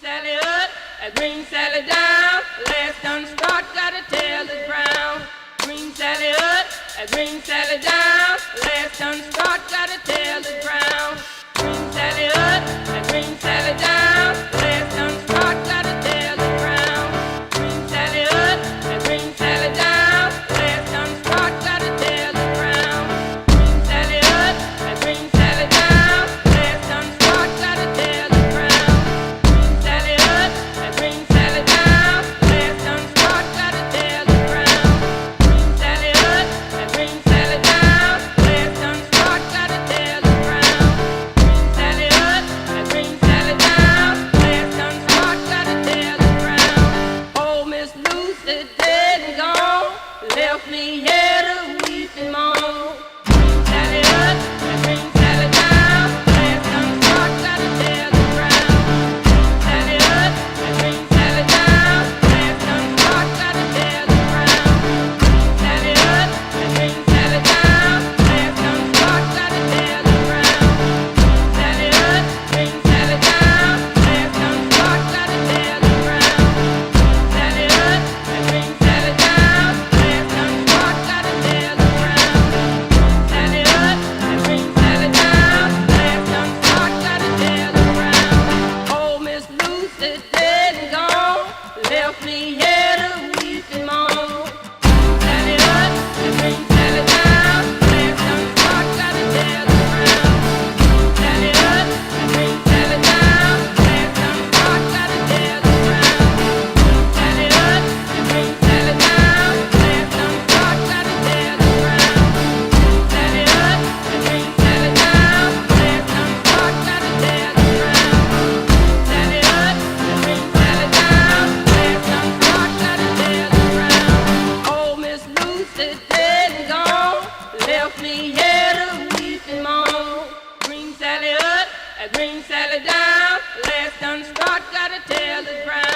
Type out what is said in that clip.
Sally up, green Sally down. Last done start, gotta tell the ground. Green Sally up, green Sally down. Last done start, gotta tell the ground. Green Sally up, green Sally down. Last done start, gotta tell the ground. Green Sally up, green Sally down. Last done start, gotta tell the ground. Green Sally up, green Sally down. Last done start, gotta tell the ground. Green Sally up, green Sally down. Last done start, gotta tell the ground. Green Sally up, green Sally down. Last done start, gotta tell the ground. Green Sally up, green Sally down. Last done start, gotta tell the ground. Oh, Miss Lucy dead and gone, left me here to weep and moan. Green Sally up, green Sally down. Last done start, gotta tell the ground. Green Sally up, green Sally down. Last done start, gotta tell the ground. Green Sally up, green Sally down. Last done start, gotta tell the ground. Green Sally up, green Sally down. Last done start, gotta tell the ground. Green Sally up, green Sally down. Last done start, gotta tell the ground. Sally up, green Sally down. Last done start, gotta tell the ground. Oh, Miss Lucy dead and gone, left me here to weep and moan. Sally up, green Sally down. Last done start, gotta tell the ground. Sally up, green Sally down. Last done start, gotta tell the ground. Sally up, green Sally down. Last done start, gotta tell the ground. Sally up, green Sally down. Last done start, gotta tell the ground. Sally up, green Sally down. Last done start, gotta tell the ground. Oh, Miss Lucy dead and gone, left me here to weep and moan. Green Sally up, green Sally down. Last done start, gotta tell the ground.